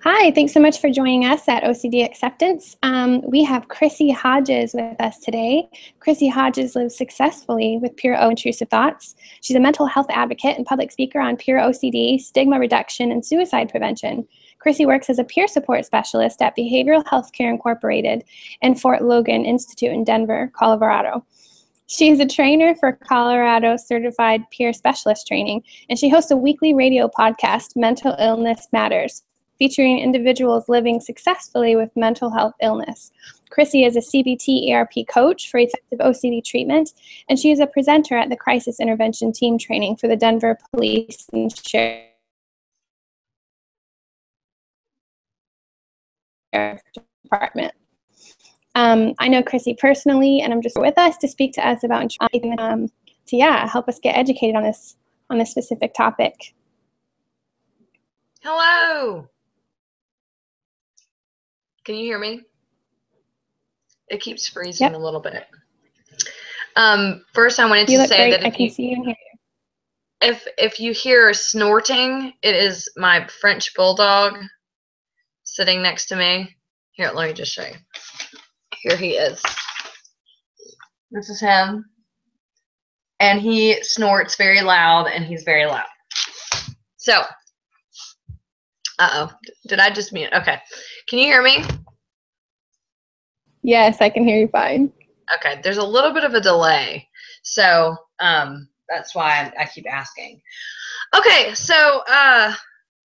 Hi, thanks so much for joining us at OCD Acceptance. We have Chrissy Hodges with us today. Chrissy Hodges lives successfully with Pure O Intrusive Thoughts. She's a mental health advocate and public speaker on Pure OCD, stigma reduction, and suicide prevention. Chrissy works as a peer support specialist at Behavioral Healthcare Incorporated and Fort Logan Institute in Denver, Colorado. She is a trainer for Colorado Certified Peer Specialist Training, and she hosts a weekly radio podcast, Mental Illness Matters, featuring individuals living successfully with mental health illness. Chrissy is a CBT ERP coach for effective OCD treatment, and she is a presenter at the Crisis Intervention Team training for the Denver Police and Sheriff Department. I know Chrissy personally, and I'm just with us to speak to us about help us get educated on this specific topic. Hello. Can you hear me? It keeps freezing a little bit. First, I wanted to say that I can see you and hear you. If you hear snorting, it is my French bulldog sitting next to me. Here, let me just show you. Here he is. This is him. And he snorts very loud, and he's very loud. So, did I just mute? Okay. Can you hear me? Yes, I can hear you fine. Okay. There's a little bit of a delay. So that's why I keep asking. Okay. So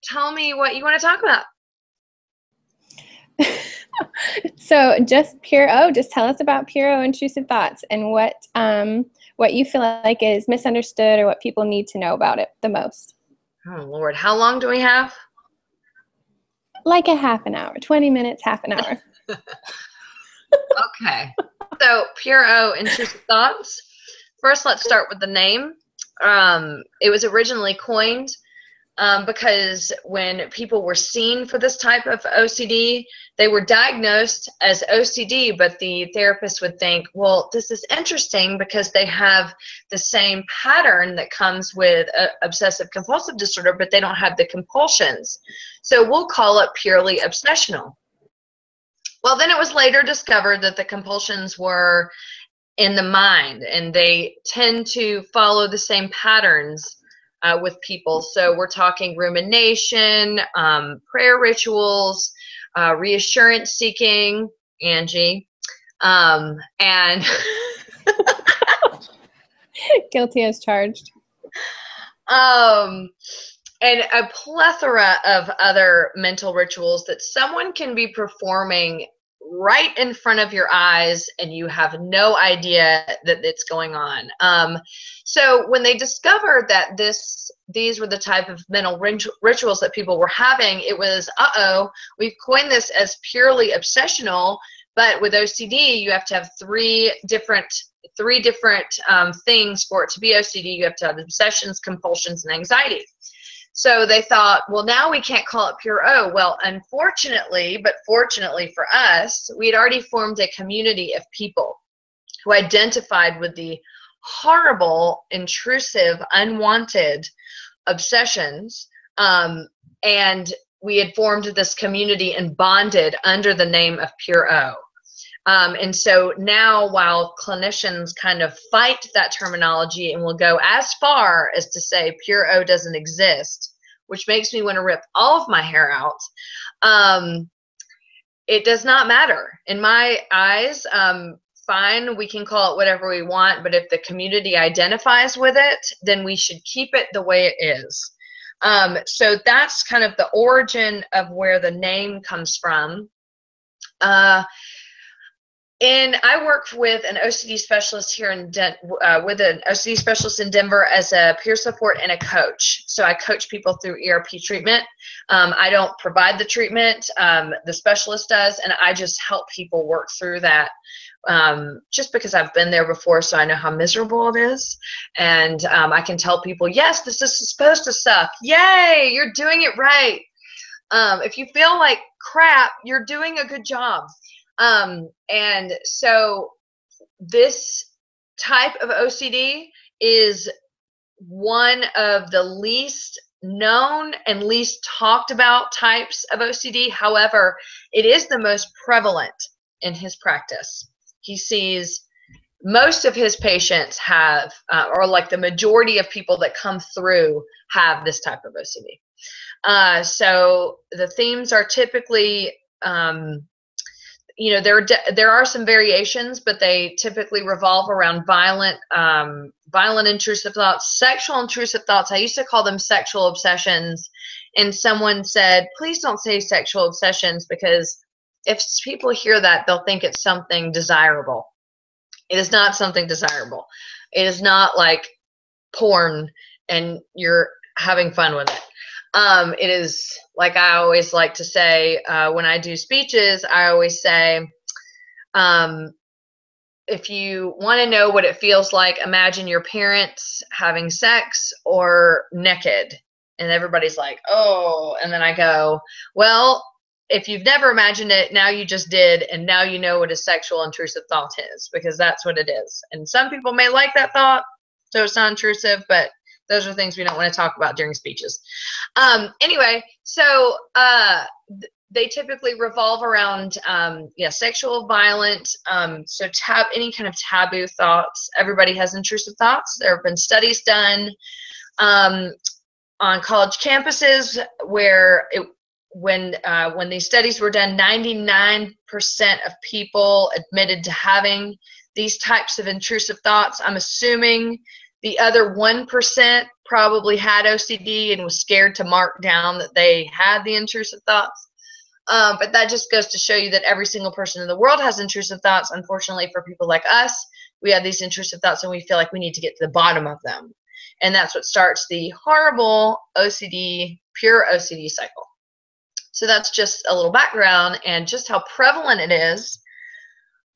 tell me what you want to talk about. So just Pure O, just tell us about Pure O Intrusive Thoughts and what you feel like is misunderstood or what people need to know about it the most. Oh, Lord. How long do we have? Like a half an hour, 20 minutes, half an hour. Okay. So Pure O Intrusive Thoughts. First, let's start with the name. It was originally coined because when people were seen for this type of OCD, they were diagnosed as OCD, but the therapist would think, well, this is interesting because they have the same pattern that comes with obsessive compulsive disorder, but they don't have the compulsions. So we'll call it purely obsessional. Well, then it was later discovered that the compulsions were in the mind, and they tend to follow the same patterns with people. So we're talking rumination, prayer rituals, reassurance seeking, Angie, and guilty as charged. And a plethora of other mental rituals that someone can be performing right in front of your eyes and you have no idea that it's going on. So when they discovered that these were the type of mental rituals that people were having, it was, we've coined this as purely obsessional, but with OCD, you have to have three different things for it to be OCD. You have to have obsessions, compulsions, and anxiety. So they thought, well, now we can't call it Pure O. Well, unfortunately, but fortunately for us, we had already formed a community of people who identified with the horrible, intrusive, unwanted obsessions. And we had formed this community and bonded under the name of Pure O. And so now, while clinicians kind of fight that terminology and will go as far as to say Pure O doesn't exist, which makes me want to rip all of my hair out, it does not matter. In my eyes, fine, we can call it whatever we want, but if the community identifies with it, then we should keep it the way it is. So that's kind of the origin of where the name comes from. And I work with an OCD specialist here in with an OCD specialist in Denver as a peer support and a coach. So I coach people through ERP treatment. I don't provide the treatment, the specialist does, and I just help people work through that. Just because I've been there before, so I know how miserable it is. And I can tell people, yes, this is supposed to suck. Yay, you're doing it right. If you feel like crap, you're doing a good job. And so this type of OCD is one of the least known and least talked about types of OCD. However, it is the most prevalent in his practice. He sees most of his patients have, or like the majority of people that come through have this type of OCD. So the themes are typically, there are some variations, but they typically revolve around violent intrusive thoughts, sexual intrusive thoughts. I used to call them sexual obsessions, and someone said, please don't say sexual obsessions, because if people hear that, they'll think it's something desirable. It is not something desirable. It is not like porn and you're having fun with it. It is, like I always like to say, when I do speeches, I always say, if you want to know what it feels like, imagine your parents having sex or naked. And everybody's like, oh, and then I go, well, if you've never imagined it, now you just did, and now you know what a sexual intrusive thought is, because that's what it is. And some people may like that thought, so it's not intrusive, but those are things we don't want to talk about during speeches. Anyway, so they typically revolve around sexual violence, so any kind of taboo thoughts. Everybody has intrusive thoughts. There have been studies done on college campuses where when these studies were done, 99% of people admitted to having these types of intrusive thoughts. I'm assuming the other 1% probably had OCD and was scared to mark down that they had the intrusive thoughts. But that just goes to show you that every single person in the world has intrusive thoughts. Unfortunately, for people like us, we have these intrusive thoughts and we feel like we need to get to the bottom of them. And that's what starts the horrible OCD, pure OCD cycle. So that's just a little background and just how prevalent it is.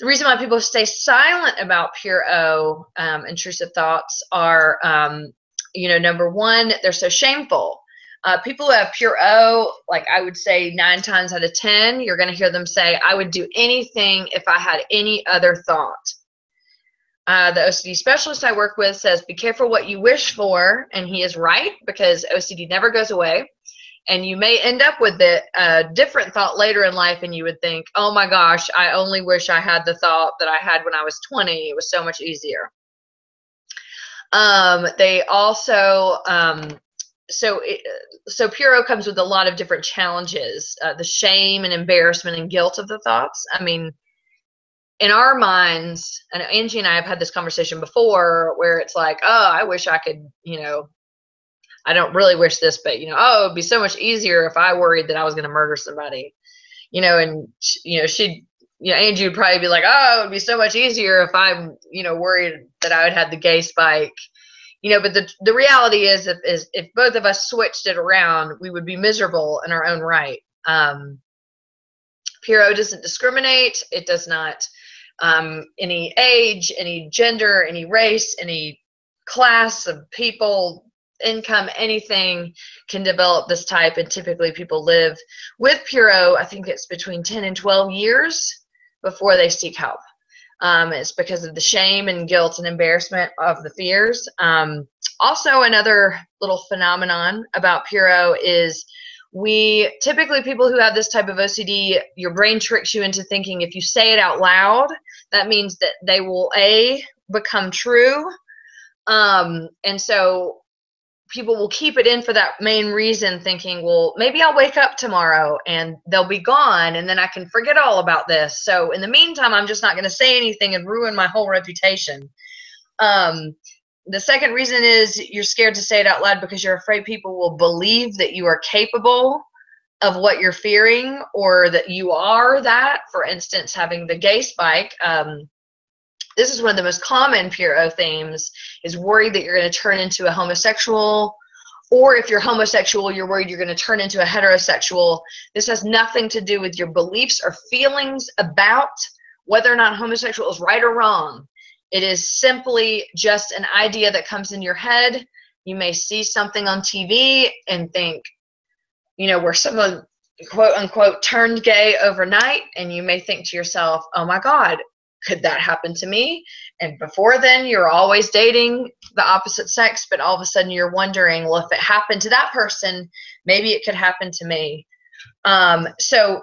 The reason why people stay silent about pure O intrusive thoughts are, number one, they're so shameful. People who have pure O, like I would say 9 times out of 10, you're going to hear them say, I would do anything if I had any other thought. The OCD specialist I work with says, be careful what you wish for, and he is right, because OCD never goes away. And you may end up with a different thought later in life, and you would think, oh my gosh, I only wish I had the thought that I had when I was 20. It was so much easier. They also, so pure O comes with a lot of different challenges, the shame and embarrassment and guilt of the thoughts. I mean, in our minds, and Angie and I have had this conversation before, where it's like, oh, I wish I could, I don't really wish this, but, oh, it'd be so much easier if I worried that I was going to murder somebody, and, Angie would probably be like, oh, it'd be so much easier if I'm, worried that I would have the gay spike, but the reality is if both of us switched it around, we would be miserable in our own right. Pure O doesn't discriminate. It does not, any age, any gender, any race, any class of people, income, anything can develop this type, and typically people live with pure O, I think it's between 10 and 12 years before they seek help. It's because of the shame and guilt and embarrassment of the fears. Also, another little phenomenon about pure O is typically people who have this type of OCD, your brain tricks you into thinking if you say it out loud, that means that they will become true. And so people will keep it in for that main reason, thinking, well, maybe I'll wake up tomorrow and they'll be gone, and then I can forget all about this. So in the meantime, I'm just not going to say anything and ruin my whole reputation. The second reason is you're scared to say it out loud because you're afraid people will believe that you are capable of what you're fearing, or that you are that. For instance, having the gay spike. This is one of the most common pure O themes, is worried that you're going to turn into a homosexual, or if you're homosexual, you're worried you're going to turn into a heterosexual. This has nothing to do with your beliefs or feelings about whether or not homosexual is right or wrong. It is simply just an idea that comes in your head. You may see something on TV and think, where someone, quote unquote, turned gay overnight, and you may think to yourself, oh my God, could that happen to me? And before then, you're always dating the opposite sex, but all of a sudden you're wondering, well, if it happened to that person, maybe it could happen to me. So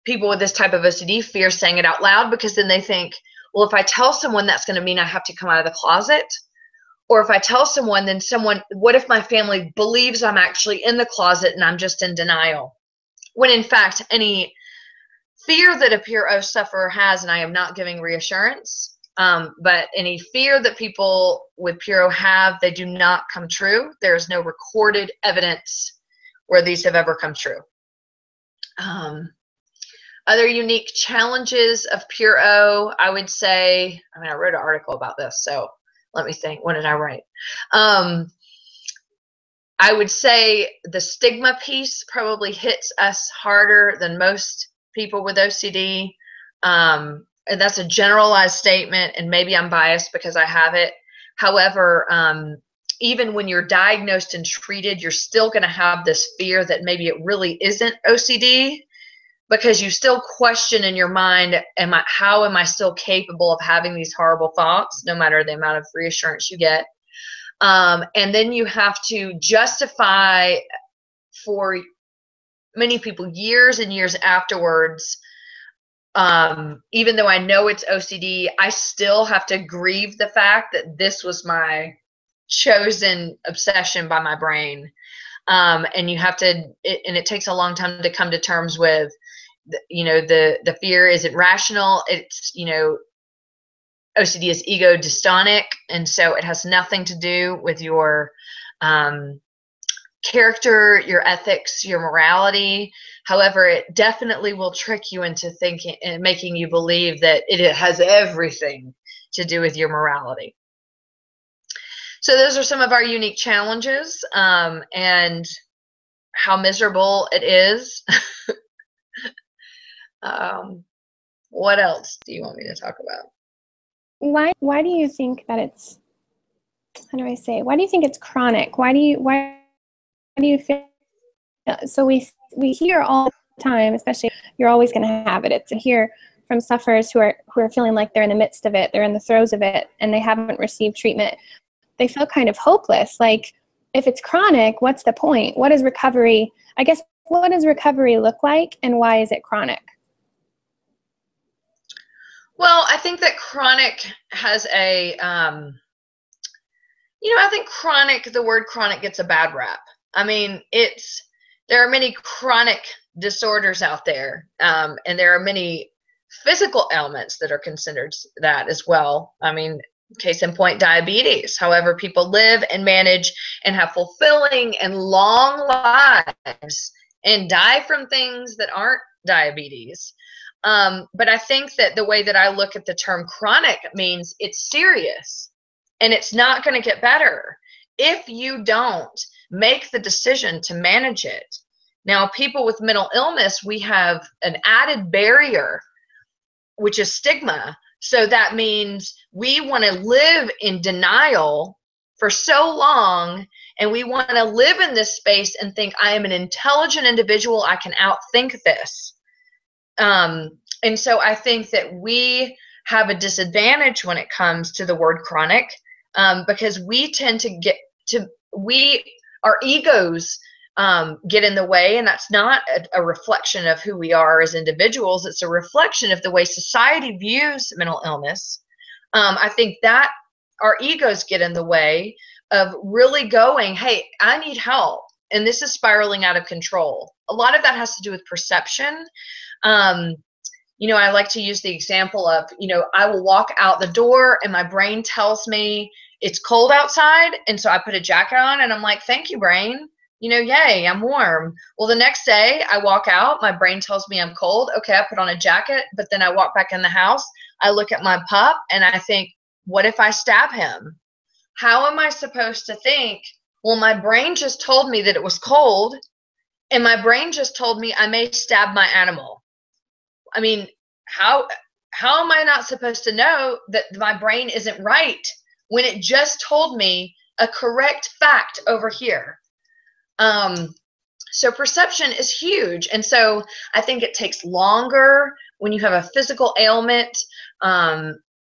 people with this type of OCD fear saying it out loud, because then they think, well, if I tell someone, that's going to mean I have to come out of the closet. Or if I tell someone, then what if my family believes I'm actually in the closet and I'm just in denial? When in fact, any fear that a PRO sufferer has, and I am not giving reassurance, but any fear that people with PRO have, they do not come true. There is no recorded evidence where these have ever come true. Other unique challenges of PRO, I would say, I wrote an article about this, so let me think. What did I write? I would say the stigma piece probably hits us harder than most people with OCD. And that's a generalized statement, and maybe I'm biased because I have it. However, even when you're diagnosed and treated, you're still going to have this fear that maybe it really isn't OCD, because you still question in your mind, how am I still capable of having these horrible thoughts, no matter the amount of reassurance you get. And then you have to justify for many people years and years afterwards, even though I know it's OCD, I still have to grieve the fact that this was my chosen obsession by my brain. And you have to, and it takes a long time to come to terms with, the fear isn't rational. It's, OCD is ego dystonic, and so it has nothing to do with your character, your ethics, your morality. However, it definitely will trick you into thinking and making you believe that it has everything to do with your morality. So those are some of our unique challenges, and how miserable it is. What else do you want me to talk about? Why do you think that it's, how do I say, why do you think it's chronic? Why do you feel, so we hear all the time, especially you're always going to have it. It's to hear from sufferers who are feeling like they're in the midst of it, they're in the throes of it, and they haven't received treatment. They feel kind of hopeless. Like, if it's chronic, what's the point? What is recovery? I guess, what does recovery look like, and why is it chronic? Well, I think that chronic has a, I think the word chronic gets a bad rap. There are many chronic disorders out there, and there are many physical ailments that are considered that as well. Case in point, diabetes. However, people live and manage and have fulfilling and long lives and die from things that aren't diabetes. But I think that the way that I look at the term chronic means it's serious and it's not going to get better if you don't make the decision to manage it. Now, people with mental illness, we have an added barrier, which is stigma. So that means we want to live in denial for so long, and we want to live in this space and think, I am an intelligent individual, I can outthink this. And so I think that we have a disadvantage when it comes to the word chronic, because we tend to our egos get in the way, and that's not a reflection of who we are as individuals. It's a reflection of the way society views mental illness. I think that our egos get in the way of really going, hey, I need help, and this is spiraling out of control. A lot of that has to do with perception. I like to use the example of, I will walk out the door and my brain tells me it's cold outside. And so I put a jacket on and I'm like, thank you, brain. Yay, I'm warm. Well, the next day I walk out, my brain tells me I'm cold. Okay, I put on a jacket, but then I walk back in the house. I look at my pup and I think, what if I stab him? How am I supposed to think? Well, my brain just told me that it was cold, and my brain just told me I may stab my animal. How am I not supposed to know that my brain isn't right when it just told me a correct fact over here? So perception is huge. And so I think it takes longer when you have a physical ailment,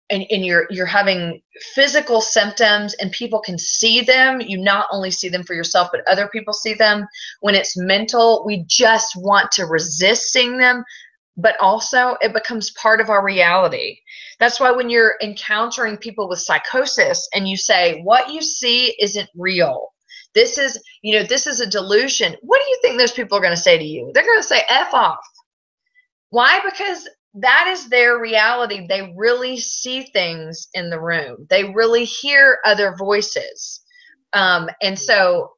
and you're having physical symptoms and people can see them, you not only see them for yourself, but other people see them. When it's mental, we just want to resist seeing them, but also it becomes part of our reality. That's why when you're encountering people with psychosis and you say, what you see isn't real, this is, this is a delusion, what do you think those people are going to say to you? They're going to say, F off. Why? Because that is their reality. They really see things in the room. They really hear other voices. And so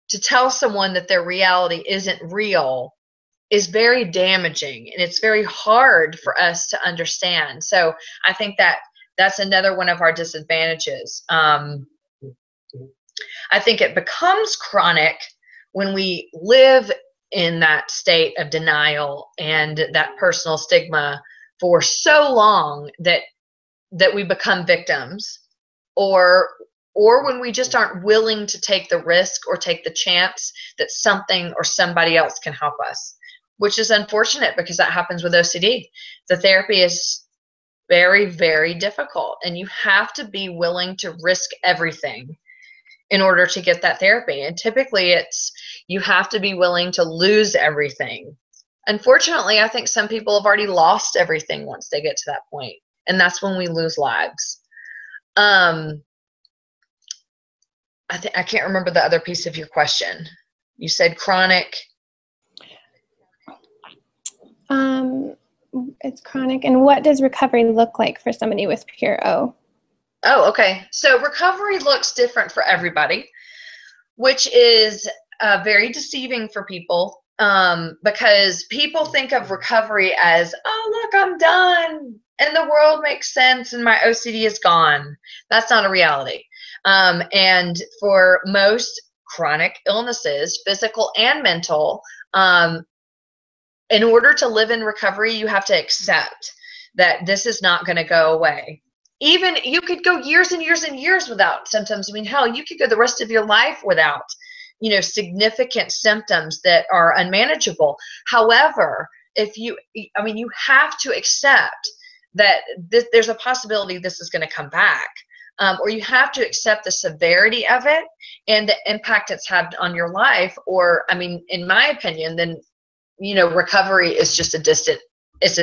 to tell someone that their reality isn't real is very damaging, and it's very hard for us to understand. So I think that that's another one of our disadvantages. I think it becomes chronic when we live in that state of denial and that personal stigma for so long that we become victims, or when we just aren't willing to take the risk or take the chance that something or somebody else can help us, which is unfortunate because that happens with OCD. The therapy is very, very difficult, and you have to be willing to risk everything in order to get that therapy. And typically it's, you have to be willing to lose everything. Unfortunately, I think some people have already lost everything once they get to that point, and that's when we lose lives. I can't remember the other piece of your question. You said chronic. It's chronic. And what does recovery look like for somebody with Pure O? Oh, okay. So recovery looks different for everybody, which is very deceiving for people, because people think of recovery as, oh, look, I'm done and the world makes sense and my OCD is gone. That's not a reality. And for most chronic illnesses, physical and mental, in order to live in recovery, you have to accept that this is not going to go away. Even you could go years and years and years without symptoms. I mean, hell, you could go the rest of your life without, significant symptoms that are unmanageable. However, you have to accept that there's a possibility this is going to come back. Or you have to accept the severity of it and the impact it's had on your life. Or, in my opinion, then, recovery is just a distant, it's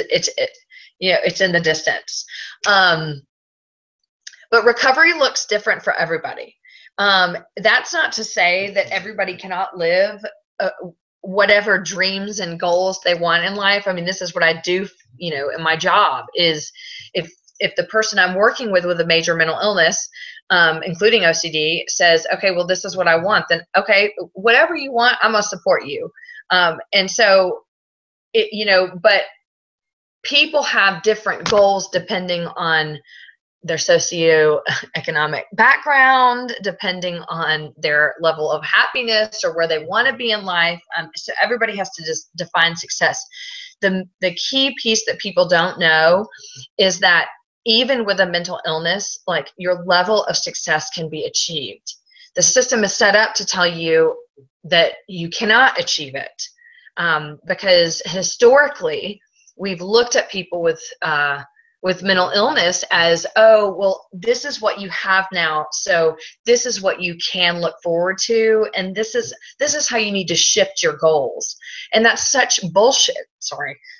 in the distance. But recovery looks different for everybody. That's not to say that everybody cannot live whatever dreams and goals they want in life. This is what I do, in my job, is if the person I'm working with a major mental illness, including OCD, says, okay, well, this is what I want, then okay, whatever you want, I'm gonna support you. And so, but people have different goals depending on their socioeconomic background, depending on their level of happiness or where they want to be in life. So everybody has to just define success. The key piece that people don't know is that even with a mental illness, like, your level of success can be achieved. The system is set up to tell you that you cannot achieve it, because historically we've looked at people with mental illness as, oh, well, this is what you have now, so this is what you can look forward to, and this is how you need to shift your goals. And that's such bullshit.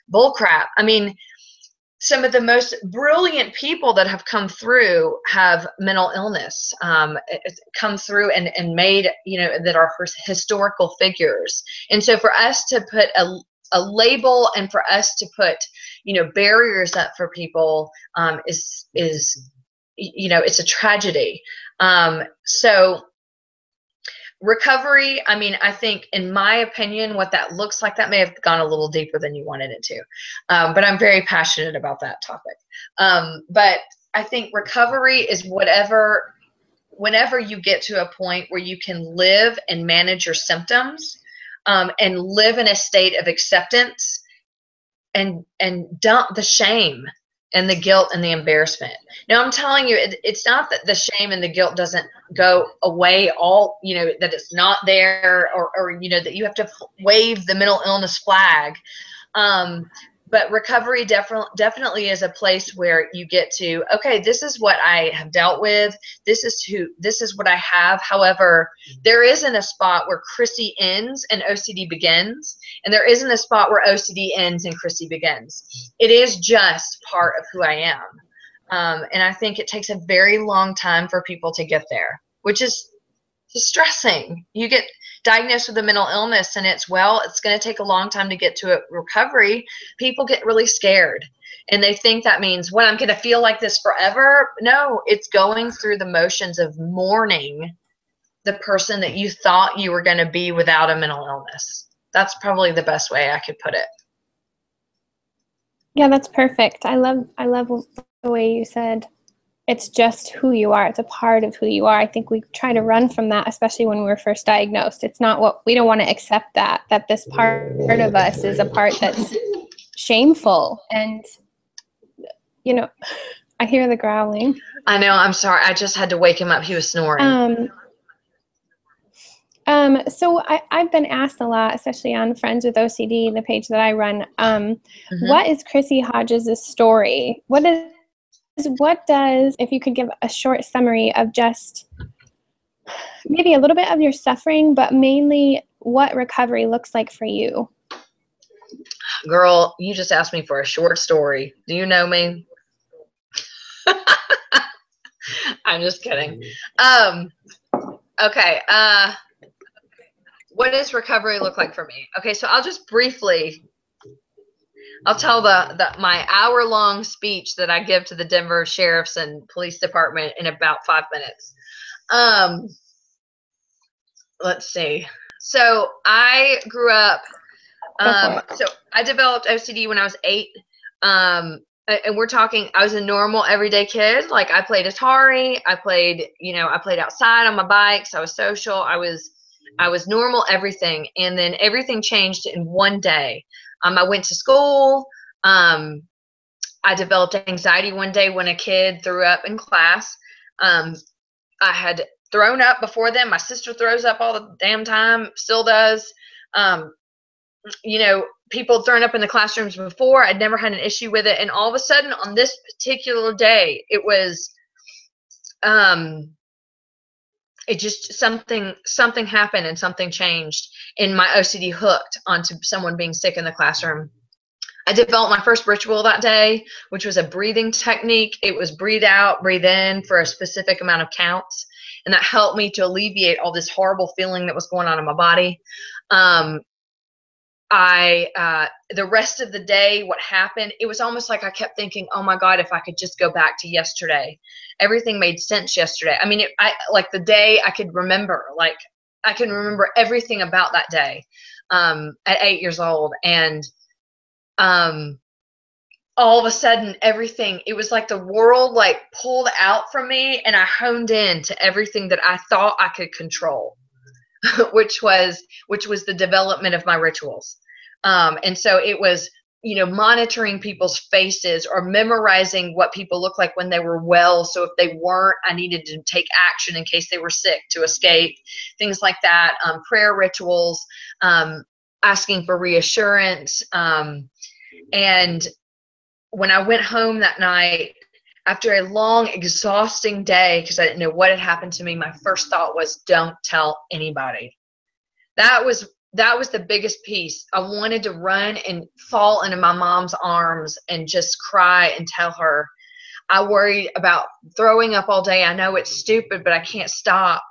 Bull crap. Some of the most brilliant people that have come through have mental illness, come through and made, that are historical figures. And so for us to put a label and for us to put, barriers up for people, is it's a tragedy. So recovery, I think, in my opinion, what that looks like, that may have gone a little deeper than you wanted it to, but I'm very passionate about that topic. But I think recovery is whenever you get to a point where you can live and manage your symptoms, and live in a state of acceptance, and dump the shame and the guilt and the embarrassment. Now, I'm telling you, it's not that the shame and the guilt doesn't go away that it's not there, or that you have to wave the mental illness flag. but recovery definitely is a place where you get to, okay, this is what I have dealt with. This is what I have. However, there isn't a spot where Chrissy ends and OCD begins, and there isn't a spot where OCD ends and Chrissy begins. It is just part of who I am. And I think it takes a very long time for people to get there, which is distressing. You get diagnosed with a mental illness and it's going to take a long time to get to a recovery. People get really scared and they think that means, what, I'm going to feel like this forever? No, it's going through the motions of mourning the person that you thought you were going to be without a mental illness. That's probably the best way I could put it. Yeah, that's perfect. I love the way you said it's just who you are. It's a part of who you are. I think we try to run from that, especially when we were first diagnosed. It's not what we don't want to accept that this part of us is a part that's shameful. And, you know, I hear the growling. I know. I'm sorry. I just had to wake him up. He was snoring. So I've been asked a lot, especially on Friends with OCD, the page that I run, what is Chrissy Hodges' story? What does, if you could give a short summary of just maybe a little bit of your suffering, but mainly what recovery looks like for you? Girl, you just asked me for a short story. Do you know me? I'm just kidding. Okay. What does recovery look like for me? Okay, so I'll just briefly, I'll tell my hour-long speech that I give to the Denver Sheriff's and Police Department in about 5 minutes. Let's see. So I grew up, so I developed OCD when I was 8. And we're talking, I was a normal everyday kid. Like I played Atari, I played outside on my bikes, I was social, I was normal everything. And then everything changed in one day. I went to school. I developed anxiety one day when a kid threw up in class. I had thrown up before then. My sister throws up all the damn time, still does. People thrown up in the classrooms before. I'd never had an issue with it. And all of a sudden on this particular day, it was, it just something happened and something changed, and my OCD hooked onto someone being sick in the classroom. I developed my first ritual that day, which was a breathing technique. It was breathe out, breathe in for a specific amount of counts, and that helped me to alleviate all this horrible feeling that was going on in my body. The rest of the day, what happened, it was almost like I kept thinking, oh my God, if I could just go back to yesterday. Everything made sense yesterday. I mean, like the day I could remember, like I can remember everything about that day at 8 years old. And all of a sudden everything, it was like the world like pulled out from me and I honed in to everything that I thought I could control, which was the development of my rituals. And so it was, monitoring people's faces or memorizing what people look like when they were well. So if they weren't, I needed to take action in case they were sick to escape, things like that. Prayer rituals, asking for reassurance. And when I went home that night, after a long, exhausting day, because I didn't know what had happened to me, my first thought was, don't tell anybody. That was the biggest piece. I wanted to run and fall into my mom's arms and just cry and tell her. I worried about throwing up all day. I know it's stupid, but I can't stop.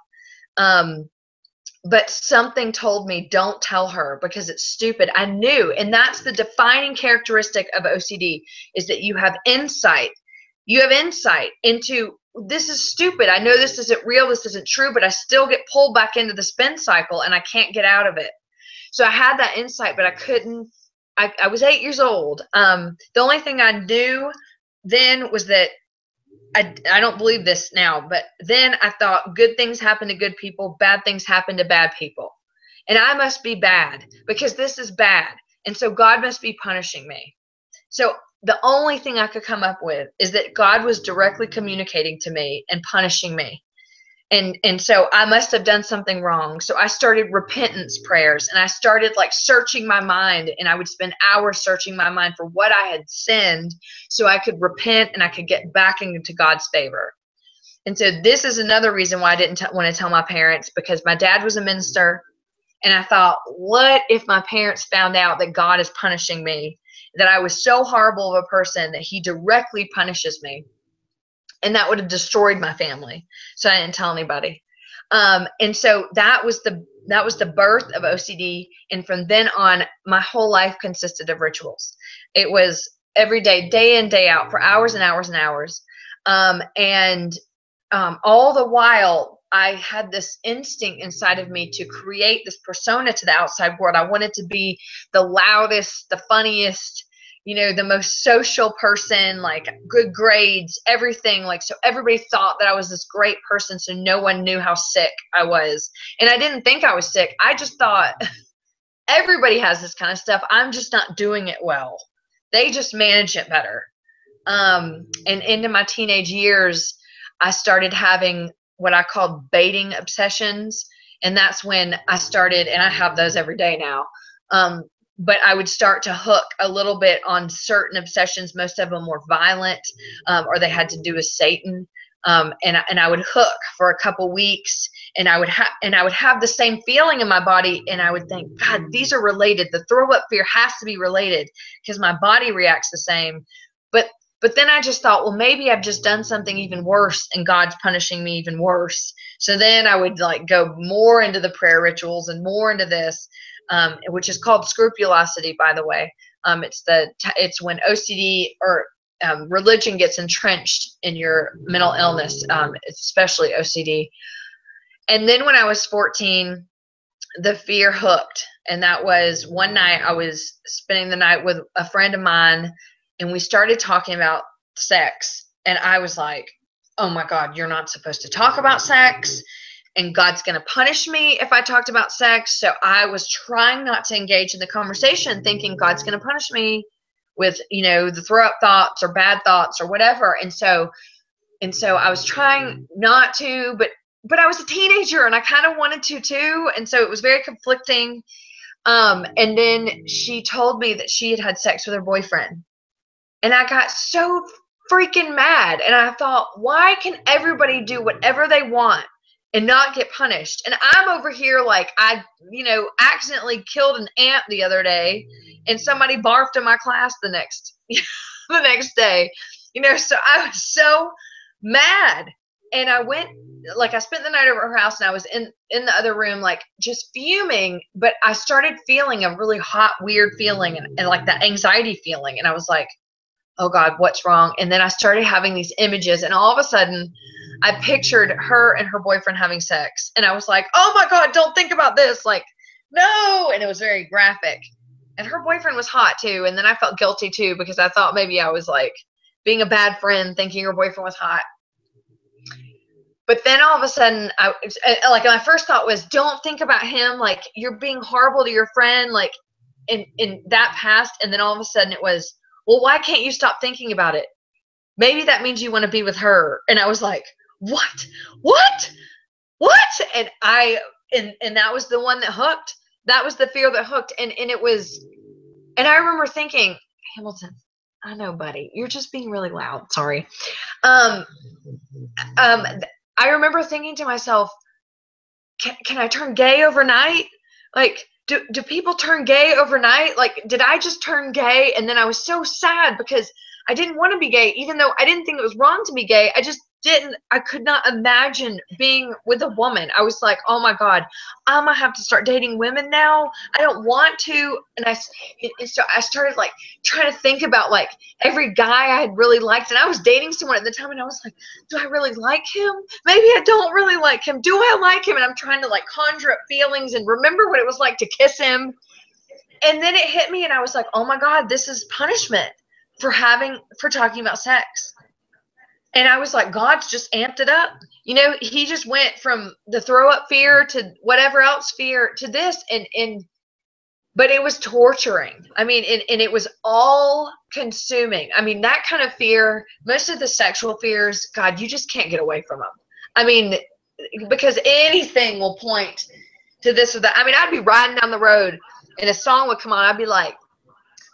But something told me, don't tell her because it's stupid. I knew, and that's the defining characteristic of OCD, is that you have insight. You have insight into, this is stupid. I know this isn't real. This isn't true, but I still get pulled back into the spin cycle and I can't get out of it. So I had that insight, but I couldn't. I was 8 years old. The only thing I knew then was that I don't believe this now, but then I thought good things happen to good people, bad things happen to bad people. And I must be bad because this is bad. And so God must be punishing me. So the only thing I could come up with is that God was directly communicating to me and punishing me. And so I must have done something wrong. So I started repentance prayers, and I started like searching my mind, and I would spend hours searching my mind for what I had sinned so I could repent and I could get back into God's favor. And so this is another reason why I didn't want to tell my parents, because my dad was a minister, and I thought, what if my parents found out that God is punishing me, that I was so horrible of a person that he directly punishes me? And that would have destroyed my family. So I didn't tell anybody. And so that was the birth of OCD. And from then on, my whole life consisted of rituals. It was every day, day in, day out, for hours and hours and hours. All the while, I had this instinct inside of me to create this persona to the outside world. I wanted to be the loudest, the funniest, the most social person, like good grades, everything. Like, so everybody thought that I was this great person, so no one knew how sick I was. And I didn't think I was sick. I just thought everybody has this kind of stuff. I'm just not doing it well. They just manage it better. And into my teenage years, I started having what I called baiting obsessions. And that's when I started, and I have those every day now. But I would start to hook a little bit on certain obsessions. Most of them were violent, or they had to do with Satan. And I would hook for a couple weeks, and I would have the same feeling in my body, and I would think, God, these are related. The throw up fear has to be related because my body reacts the same. But then I just thought, well, maybe I've just done something even worse, and God's punishing me even worse. So then I would like go more into the prayer rituals and more into this. Which is called scrupulosity, by the way. It's when OCD or religion gets entrenched in your mental illness, especially OCD. And then when I was 14, the fear hooked. And that was one night I was spending the night with a friend of mine, and we started talking about sex. And I was like, oh my God, you're not supposed to talk about sex. And God's going to punish me if I talked about sex. So I was trying not to engage in the conversation, thinking God's going to punish me with, the throw up thoughts or bad thoughts or whatever. And so I was trying not to, but I was a teenager and I kind of wanted to too. And so it was very conflicting. And then she told me that she had had sex with her boyfriend. And I got so freaking mad. And I thought, why can everybody do whatever they want and not get punished? And I'm over here like I, accidentally killed an ant the other day, and somebody barfed in my class the next day. So I was so mad. And I spent the night over at her house, and I was in the other room, like just fuming. But I started feeling a really hot, weird feeling, and like that anxiety feeling. And I was like, oh God, what's wrong? And then I started having these images, and all of a sudden I pictured her and her boyfriend having sex. And I was like, oh my God, don't think about this. Like, no. And it was very graphic. And her boyfriend was hot too. And then I felt guilty too, because I thought maybe I was like being a bad friend, thinking her boyfriend was hot. But then all of a sudden, my first thought was, don't think about him. Like, you're being horrible to your friend. Like, and that passed. And then all of a sudden it was, well, why can't you stop thinking about it? Maybe that means you want to be with her. And I was like, what? And and that was the one that hooked. That was the fear that hooked. And I remember thinking, Hamilton, I know, buddy, you're just being really loud. Sorry. I remember thinking to myself, can I turn gay overnight? Like, do people turn gay overnight? Like, did I just turn gay? And then I was so sad because I didn't want to be gay, even though I didn't think it was wrong to be gay. I could not imagine being with a woman. I was like, oh my God, I'm going to have to start dating women now. I don't want to. And so I started like trying to think about like every guy I had really liked. And I was dating someone at the time, and I was like, do I really like him? Maybe I don't really like him. Do I like him? And I'm trying to like conjure up feelings and remember what it was like to kiss him. And then it hit me, and I was like, oh my God, this is punishment for talking about sex. And I was like, God's just amped it up. He just went from the throw up fear to whatever else fear to this. But it was torturing. I mean, and it was all consuming. I mean, that kind of fear, most of the sexual fears, God, you just can't get away from them. I mean, because anything will point to this or that. I mean, I'd be riding down the road and a song would come on. I'd be like,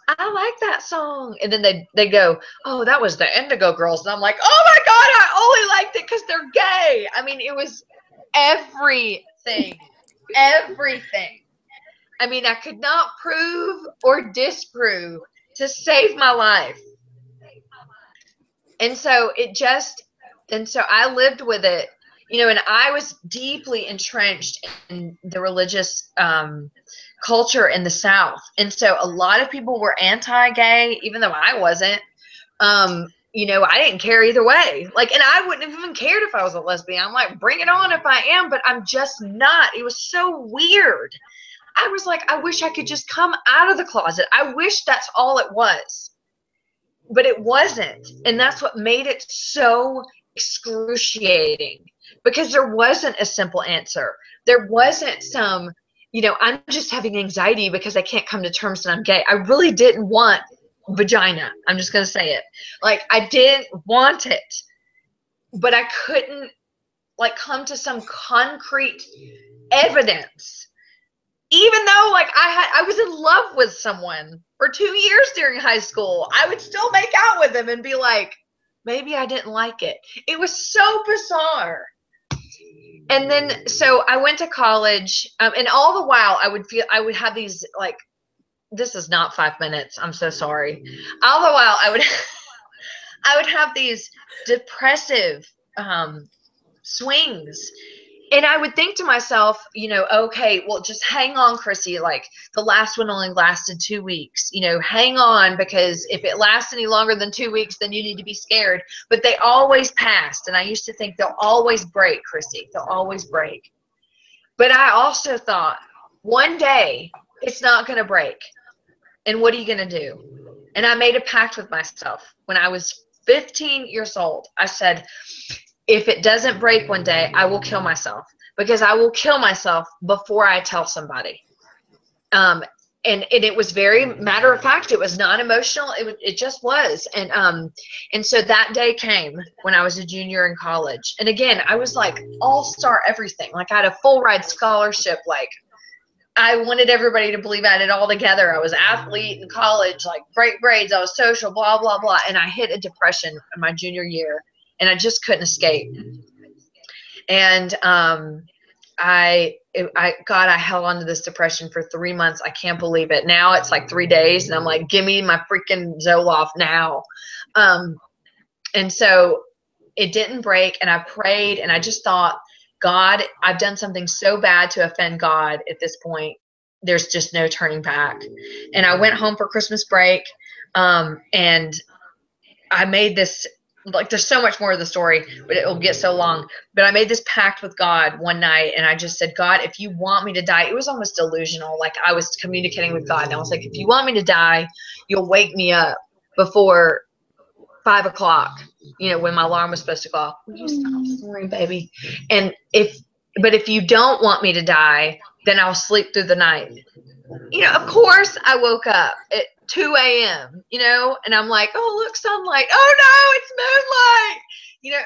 I like that song. And then they go, oh, that was the Indigo Girls. And I'm like, oh my God, I only liked it because they're gay. I mean, it was everything. Everything. I mean, I could not prove or disprove to save my life. And so I lived with it, you know, and I was deeply entrenched in the religious culture in the South. And so a lot of people were anti-gay, even though I wasn't. You know, I didn't care either way. Like, and I wouldn't have even cared if I was a lesbian. I'm like, bring it on if I am, but I'm just not. It was so weird. I was like, I wish I could just come out of the closet. I wish that's all it was. But it wasn't. And that's what made it so excruciating, because there wasn't a simple answer. There wasn't some, you know, I'm just having anxiety because I can't come to terms that I'm gay. I really didn't want vagina. I'm just going to say it. Like, I didn't want it, but I couldn't like come to some concrete evidence. Even though like I was in love with someone for 2 years during high school, I would still make out with them and be like, maybe I didn't like it. It was so bizarre. And then, so I went to college, and all the while I would have these like, this is not 5 minutes. I'm so sorry. All the while I would have these depressive swings. And I would think to myself, you know, okay, well, just hang on, Chrissy. Like, the last one only lasted 2 weeks. You know, hang on, because if it lasts any longer than 2 weeks, then you need to be scared. But they always passed. And I used to think they'll always break, Chrissy. They'll always break. But I also thought, one day it's not going to break. And what are you going to do? And I made a pact with myself when I was 15 years old. I said, if it doesn't break one day, I will kill myself, because I will kill myself before I tell somebody. And it was very matter of fact. It was not emotional. It just was. And so that day came when I was a junior in college. And again, I was like all-star everything. Like, I had a full ride scholarship. Like, I wanted everybody to believe I had it all together. I was an athlete in college, like great grades. I was social, blah, blah, blah. And I hit a depression in my junior year. And I just couldn't escape. And I held on to this depression for 3 months. I can't believe it. Now it's like 3 days, and I'm like, give me my freaking Zoloft now. And so it didn't break, and I prayed, and I just thought, God, I've done something so bad to offend God at this point. There's just no turning back. And I went home for Christmas break, and I made this, like, there's so much more of the story, but it will get so long. But I made this pact with God one night, and I just said, God, if you want me to die, it was almost delusional. Like, I was communicating with God, and I was like, if you want me to die, you'll wake me up before 5 o'clock, you know, when my alarm was supposed to go off. Will you stop snoring, baby? But if you don't want me to die, then I'll sleep through the night. You know, of course, I woke up at 2 a.m., you know, and I'm like, oh, look, sunlight. Oh, no, it's moonlight. You know,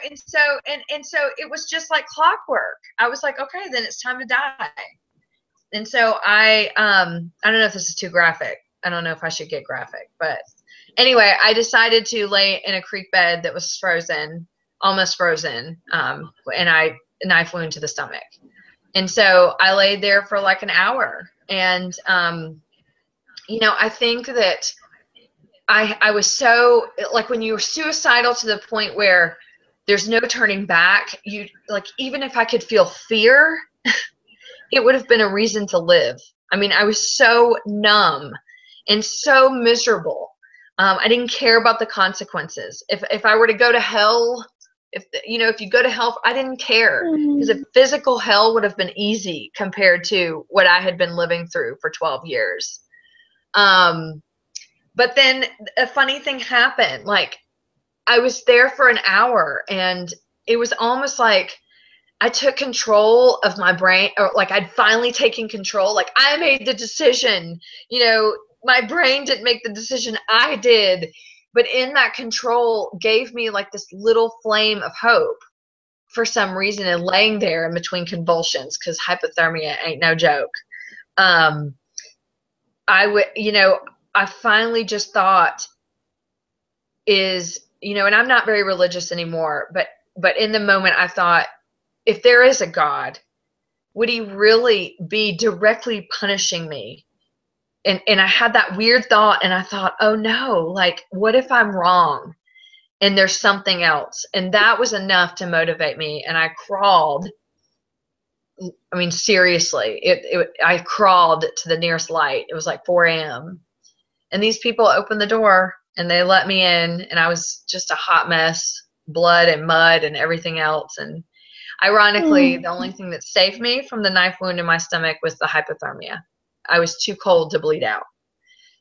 and so it was just like clockwork. I was like, okay, then it's time to die. And so I don't know if this is too graphic. I don't know if I should get graphic, but anyway, I decided to lay in a creek bed that was frozen, almost frozen, and a knife wound to the stomach. And so I laid there for like an hour. And, you know, I think that I was so, like, when you're suicidal to the point where there's no turning back, you, like, even if I could feel fear, it would have been a reason to live. I mean, I was so numb and so miserable. I didn't care about the consequences. If I were to go to hell, if you go to hell, I didn't care, because a physical hell would have been easy compared to what I had been living through for 12 years. But then a funny thing happened. Like, I was there for an hour, and it was almost like I took control of my brain, or like I'd finally taken control. Like, I made the decision, you know, my brain didn't make the decision, I did. But in that control gave me like this little flame of hope. for some reason, and laying there in between convulsions, because hypothermia ain't no joke, I would, I finally just thought and I'm not very religious anymore, but in the moment I thought, if there is a God, would he really be directly punishing me? And I had that weird thought, and I thought, oh no, like, what if I'm wrong and there's something else? And that was enough to motivate me. And I crawled. I mean, seriously, I crawled to the nearest light. It was like 4 a.m. And these people opened the door and they let me in, and I was just a hot mess, blood and mud and everything else. And ironically, the only thing that saved me from the knife wound in my stomach was the hypothermia. I was too cold to bleed out.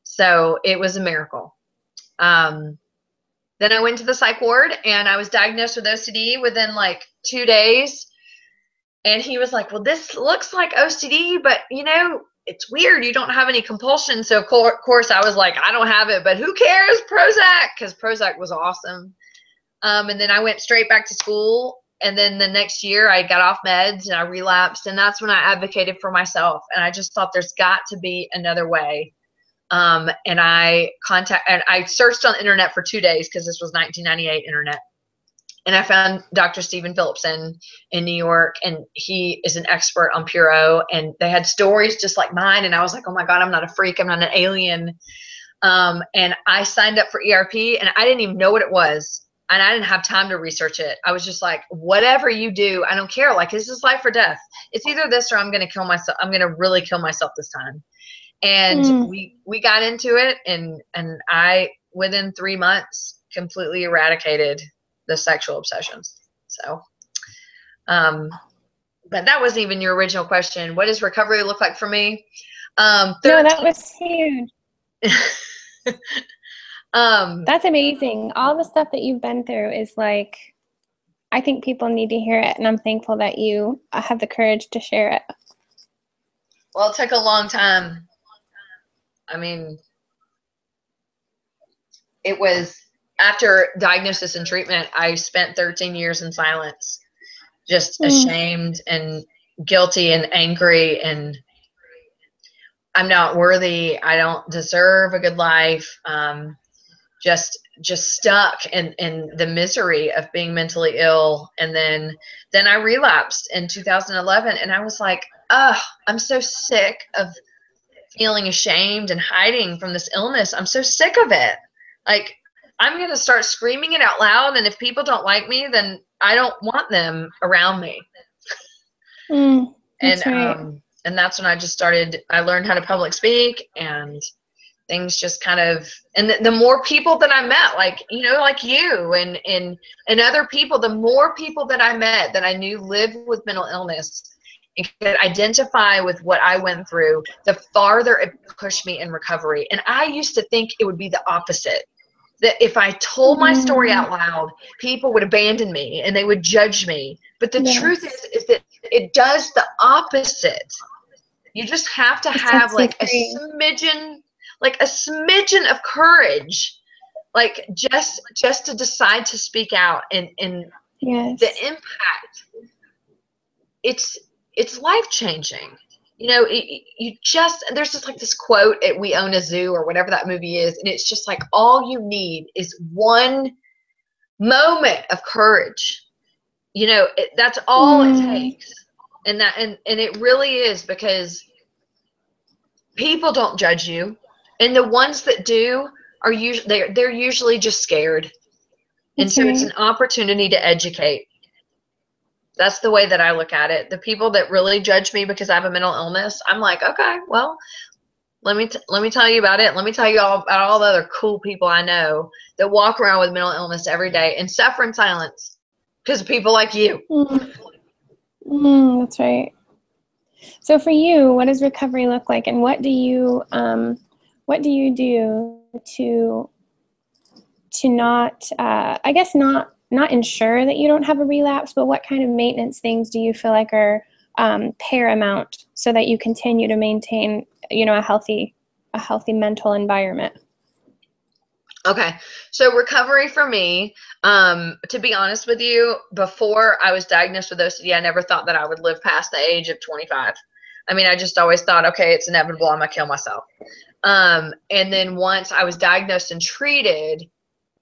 So it was a miracle. Then I went to the psych ward, and I was diagnosed with OCD within like 2 days. And he was like, well, this looks like OCD, but it's weird. You don't have any compulsion. So of course I was like, I don't have it, but who cares? Prozac, because Prozac was awesome. And then I went straight back to school. And then the next year I got off meds and I relapsed. And that's when I advocated for myself. And I just thought there's got to be another way. And I searched on the internet for 2 days, because this was 1998 internet. And I found Dr. Stephen Phillipson in New York, and he is an expert on Puro, and they had stories just like mine. And I was like, oh my God, I'm not a freak. I'm not an alien. And I signed up for ERP, and I didn't even know what it was. And I didn't have time to research it. I was just like, whatever you do, I don't care. Like, this is life or death. It's either this or I'm going to kill myself. I'm going to really kill myself this time. And we got into it, and I, within 3 months, completely eradicated the sexual obsessions. So, but that wasn't even your original question. What does recovery look like for me? No, that was huge. That's amazing. All the stuff that you've been through is like, I think people need to hear it, and I'm thankful that you have the courage to share it. Well, it took a long time. I mean, it was after diagnosis and treatment, I spent 13 years in silence, just ashamed and guilty and angry, and I'm not worthy. I don't deserve a good life. Just stuck in the misery of being mentally ill. And then I relapsed in 2011, and I was like, I'm so sick of feeling ashamed and hiding from this illness. I'm so sick of it. Like, I'm going to start screaming it out loud. And if people don't like me, then I don't want them around me. That's right. And that's when I learned how to public speak, and things just kind of, and the more people that I met, like you and other people, the more people that I met that I knew lived with mental illness and could identify with what I went through, the farther it pushed me in recovery. And I used to think it would be the opposite, that if I told my story out loud, people would abandon me and they would judge me. But the truth is that it does the opposite. You just have to have like a smidgen of courage, like just to decide to speak out, and the impact, it's life-changing. There's just like this quote at We Own a Zoo or whatever that movie is, and it's just like, all you need is one moment of courage. That's all it takes. And it really is, because people don't judge you, and the ones that do are they're usually just scared. And so it's an opportunity to educate. That's the way that I look at it. The people that really judge me because I have a mental illness, I'm like, okay, well, let me tell you about it. Let me tell you all about all the other cool people I know that walk around with mental illness every day and suffer in silence because of people like you. That's right. So for you, what does recovery look like, and what do you do to not, I guess not ensure that you don't have a relapse, but what kind of maintenance things do you feel like are paramount so that you continue to maintain, a healthy mental environment? Okay. So recovery for me, to be honest with you, before I was diagnosed with OCD, I never thought that I would live past the age of 25. I mean, I just always thought, okay, it's inevitable. I'm going to kill myself. And then once I was diagnosed and treated,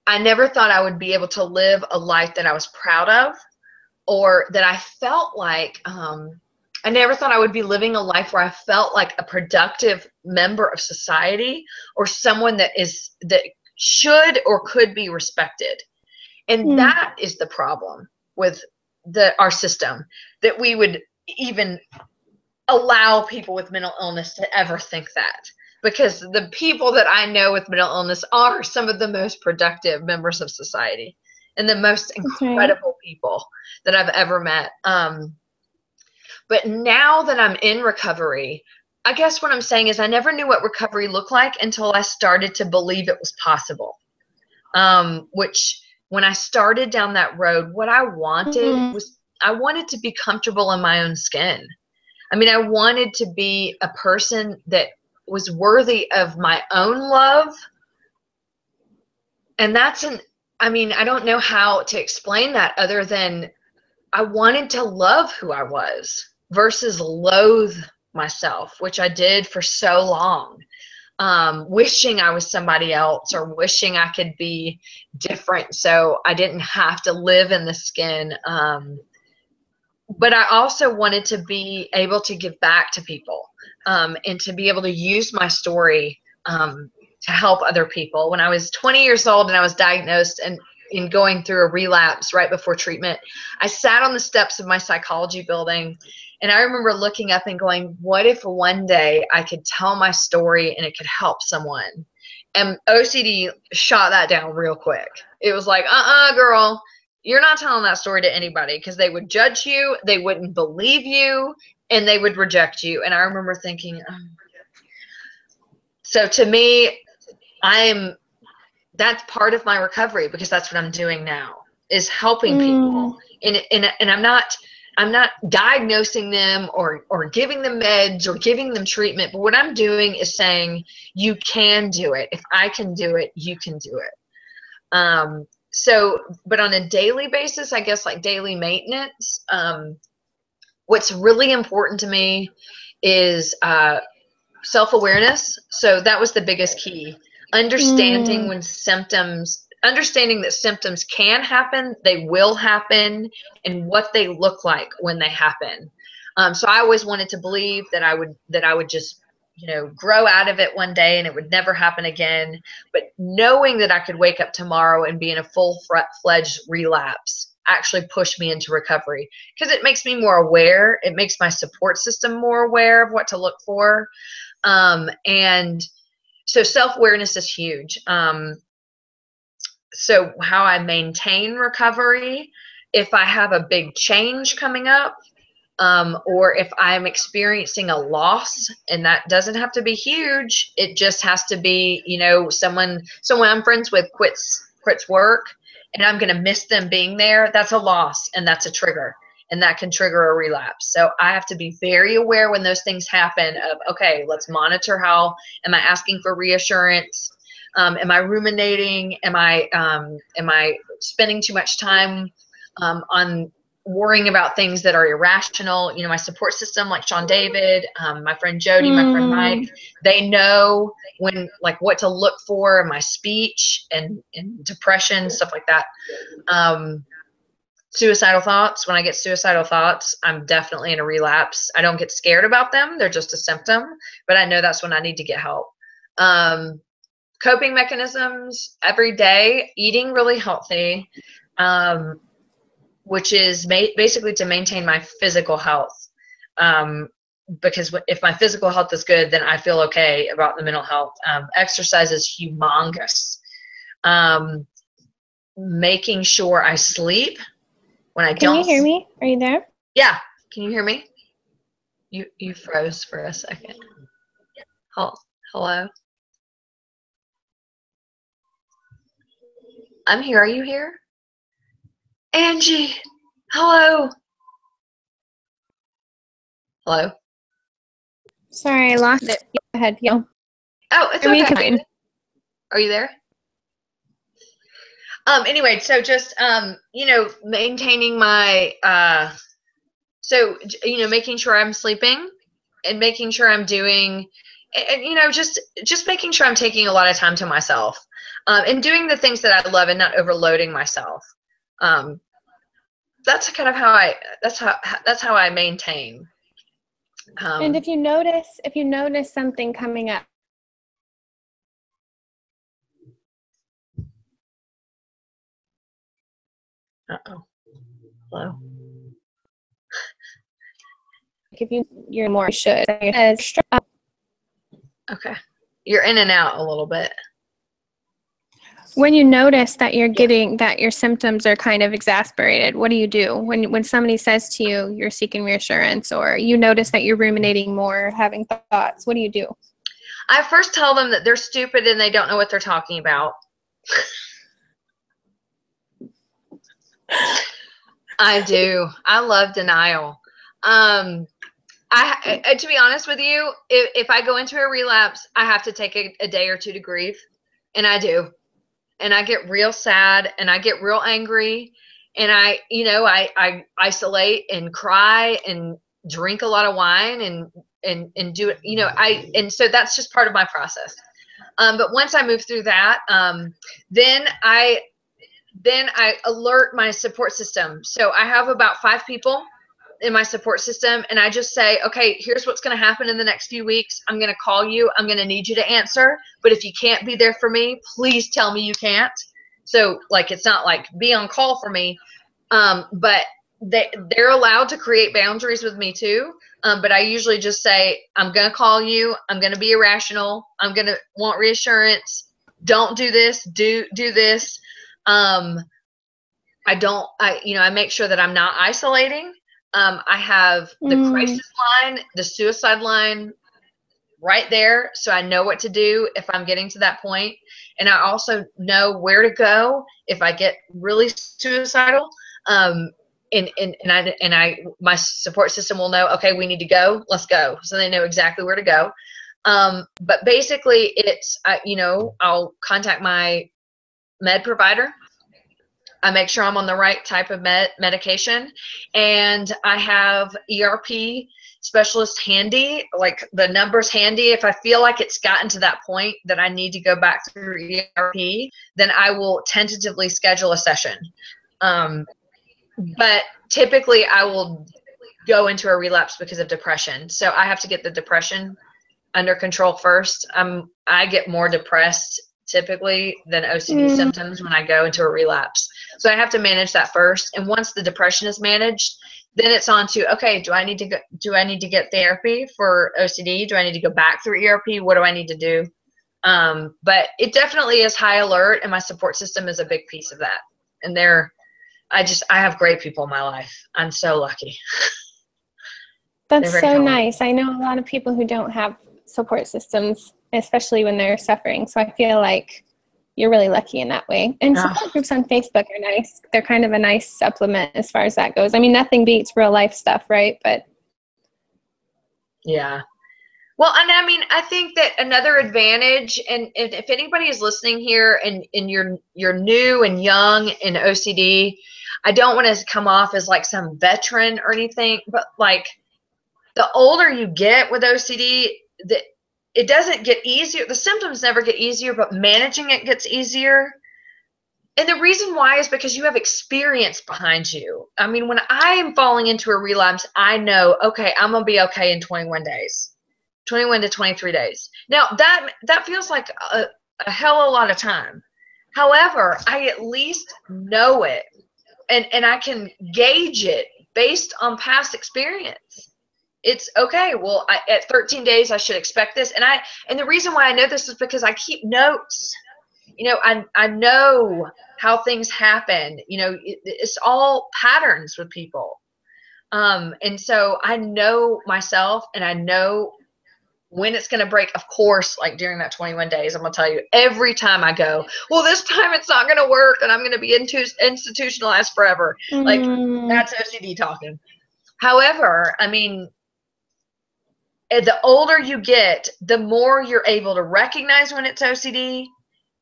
I never thought I would be able to live a life that I was proud of, or that I felt like, I never thought I would be living a life where I felt like a productive member of society, or someone that should or could be respected. And that is the problem with our system, that we would even allow people with mental illness to ever think that. Because the people that I know with mental illness are some of the most productive members of society and the most incredible people that I've ever met. But now that I'm in recovery, I guess what I'm saying is I never knew what recovery looked like until I started to believe it was possible. Which when I started down that road, what I wanted was, I wanted to be comfortable in my own skin. I mean, I wanted to be a person that was worthy of my own love. And I mean, I don't know how to explain that other than I wanted to love who I was versus loathe myself, which I did for so long. Wishing I was somebody else, or wishing I could be different so I didn't have to live in the skin. But I also wanted to be able to give back to people, and to be able to use my story to help other people. When I was 20 years old and I was diagnosed and in going through a relapse right before treatment, I sat on the steps of my psychology building, and I remember looking up and going, what if one day I could tell my story and it could help someone? And OCD shot that down real quick. It was like, girl, you're not telling that story to anybody, because they would judge you, they wouldn't believe you, and they would reject you. And I remember thinking, so to me, that's part of my recovery, because that's what I'm doing now, is helping people. And I'm not diagnosing them or giving them meds or giving them treatment, but what I'm doing is saying, you can do it. If I can do it, you can do it. So, but on a daily basis, I guess, like daily maintenance, what's really important to me is self-awareness. So that was the biggest key. Understanding understanding that symptoms can happen, they will happen, and what they look like when they happen. So I always wanted to believe that I would just, grow out of it one day and it would never happen again. But knowing that I could wake up tomorrow and be in a full-fledged relapse actually pushed me into recovery, because it makes me more aware. It makes my support system more aware of what to look for. And so self-awareness is huge. So how I maintain recovery, if I have a big change coming up, or if I'm experiencing a loss, and that doesn't have to be huge, it just has to be, someone I'm friends with quits work, and I'm going to miss them being there. That's a loss, and that's a trigger, and that can trigger a relapse. So I have to be very aware when those things happen of, okay, let's monitor. How am I asking for reassurance? Am I ruminating? Am I spending too much time on worrying about things that are irrational? My support system, like Sean David, my friend Jody, my friend Mike, they know what to look for in my speech and depression, stuff like that. Suicidal thoughts. When I get suicidal thoughts, I'm definitely in a relapse. I don't get scared about them. They're just a symptom, but I know that's when I need to get help. Coping mechanisms every day, eating really healthy, which is basically to maintain my physical health. Because if my physical health is good, then I feel okay about the mental health. Exercise is humongous. Making sure I sleep. When I don't. Can you hear me? Are you there? Yeah. Can you hear me? You froze for a second. Hello? I'm here. Are you here? Angie, hello. Hello? Sorry, I lost it. Go ahead. Yeah. Oh, it's Hear me okay. fine. Are you there? Anyway, so just, you know, maintaining my, making sure I'm sleeping and making sure I'm doing, and, you know, just making sure I'm taking a lot of time to myself, and doing the things that I love and not overloading myself. That's kind of that's how I maintain. And if you notice something coming up, uh-oh. Hello. if you're more should Okay, you're in and out a little bit. When you notice that you're getting that your symptoms are kind of exasperated, what do you do? When somebody says to you you're seeking reassurance, or you notice that you're ruminating more, having thoughts, what do you do? I first tell them that they're stupid and they don't know what they're talking about. I do. I love denial. To be honest with you, if I go into a relapse, I have to take a day or two to grieve, and I do. And I get real sad and I get real angry, and I isolate and cry and drink a lot of wine and do it, and so that's just part of my process. But once I move through that, then I alert my support system. So I have about 5 people in my support system, and I just say, okay, here's what's going to happen in the next few weeks. I'm going to call you. I'm going to need you to answer. But if you can't be there for me, please tell me you can't. So, like, it's not like be on call for me, but they're allowed to create boundaries with me too. But I usually just say, I'm going to call you. I'm going to be irrational. I'm going to want reassurance. Don't do this. Do this. I make sure that I'm not isolating. I have the crisis line, the suicide line right there, so I know what to do if I'm getting to that point. And I also know where to go if I get really suicidal. My support system will know, okay, we need to go, let's go. So they know exactly where to go. But basically it's, I'll contact my med provider. I make sure I'm on the right type of medication, and I have ERP specialist handy, like the numbers handy. If I feel like it's gotten to that point that I need to go back through ERP, then I will tentatively schedule a session. But typically I will go into a relapse because of depression. So I have to get the depression under control first. I get more depressed typically than OCD symptoms when I go into a relapse. So I have to manage that first. And once the depression is managed, then it's on to, okay, do I need to get therapy for OCD? Do I need to go back through ERP? What do I need to do? But it definitely is high alert, and my support system is a big piece of that. And I have great people in my life. I'm so lucky. That's so nice. I know a lot of people who don't have support systems, especially when they're suffering. So I feel like you're really lucky in that way. And support groups on Facebook are nice. They're kind of a nice supplement as far as that goes. I mean, nothing beats real life stuff, right? But yeah. Well, and I mean, I think that another advantage, and if anybody is listening here and you're new and young in OCD, I don't want to come off as like some veteran or anything, but like the older you get with OCD, it doesn't get easier. The symptoms never get easier, but managing it gets easier. And the reason why is because you have experience behind you. I mean, when I am falling into a relapse, I know, okay, I'm going to be okay in 21 days, 21 to 23 days. Now, that feels like a hell of a lot of time. However, I at least know it, and I can gauge it based on past experience. It's okay. Well, at 13 days, I should expect this. And the reason why I know this is because I keep notes. I know how things happen. It's all patterns with people. And so I know myself, and I know when it's going to break. Of course, like during that 21 days, I'm going to tell you every time I go, well, this time it's not going to work and I'm going to be institutionalized forever. Like that's OCD talking. However, I mean, the older you get, the more you're able to recognize when it's OCD.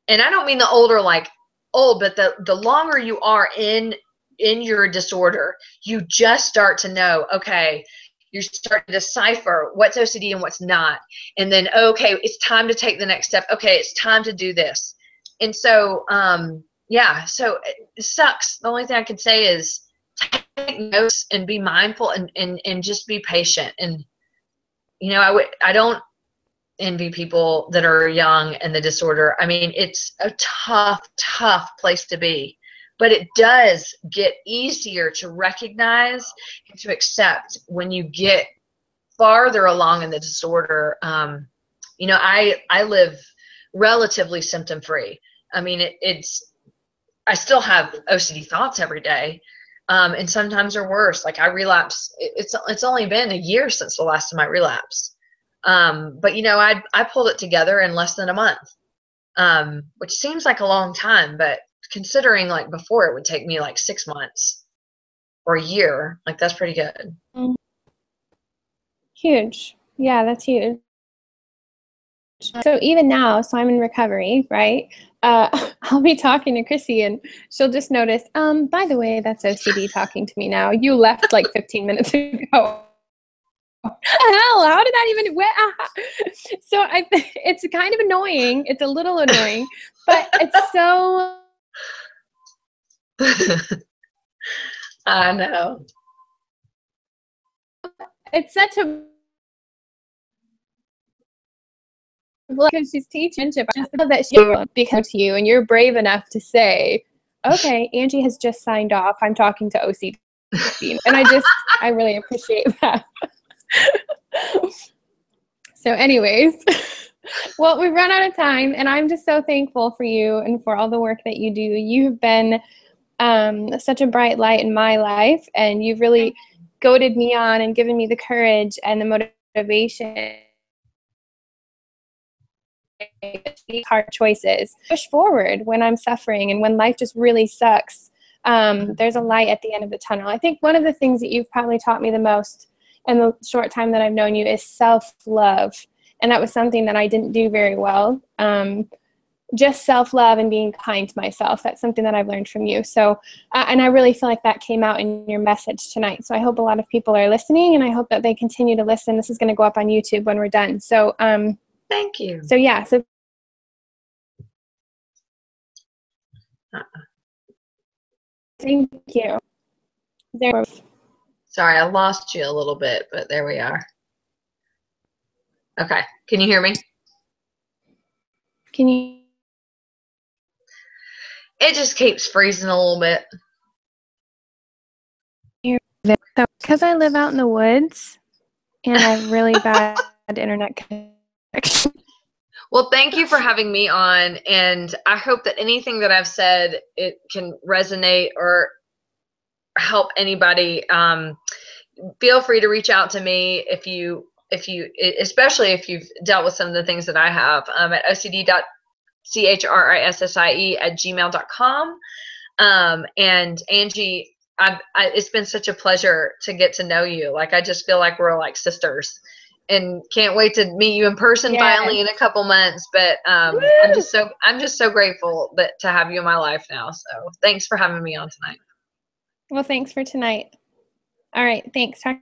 And I don't mean the older like old, but the longer you are in your disorder, you just start to know, okay, you start to decipher what's OCD and what's not. And then, okay, it's time to take the next step. Okay, it's time to do this. And so, yeah, so it sucks. The only thing I can say is take notes and be mindful and just be patient. And, you know, I don't envy people that are young and the disorder. I mean, it's a tough place to be. But it does get easier to recognize and to accept when you get farther along in the disorder. You know, I live relatively symptom free. I mean, I still have OCD thoughts every day, and sometimes they're worse. Like I relapse. It's only been a year since the last time I relapsed. But you know, I pulled it together in less than a month, which seems like a long time, but considering like before it would take me like 6 months or a year, like that's pretty good. Huge. Yeah, that's huge. So even now, so I'm in recovery, right? I'll be talking to Chrissy and she'll just notice, by the way, that's OCD talking to me now. You left like 15 minutes ago. Hell, how did that even, so it's kind of annoying. It's a little annoying, but it's so. I know. It's such a, because she's teaching, just that she becomes to you and you're brave enough to say, okay, Angie has just signed off. I'm talking to OCD. And I really appreciate that. So anyways, well, we've run out of time and I'm just so thankful for you and for all the work that you do. You've been such a bright light in my life, and you've really goaded me on and given me the courage and the motivation to make hard choices, push forward when I'm suffering and when life just really sucks. There's a light at the end of the tunnel. I think one of the things that you've probably taught me the most in the short time that I've known you is self-love. And that was something that I didn't do very well. Just self-love and being kind to myself. That's something that I've learned from you. So, and I really feel like that came out in your message tonight. So I hope a lot of people are listening, and I hope that they continue to listen. This is going to go up on YouTube when we're done. So, thank you. So yeah, so. Thank you. Sorry, I lost you a little bit, but there we are. Okay, can you hear me? Can you? It just keeps freezing a little bit. Because I live out in the woods and I have really bad internet connection. Well, thank you for having me on, and I hope that anything that I've said, it can resonate or help anybody. Feel free to reach out to me if you, especially if you've dealt with some of the things that I have, at ocd.chrissie@gmail.com. And Angie, it's been such a pleasure to get to know you. Like, I just feel like we're like sisters, and can't wait to meet you in person finally in a couple months. But I'm just so grateful to have you in my life now. So thanks for having me on tonight. Well, thanks for tonight. All right, thanks. Bye.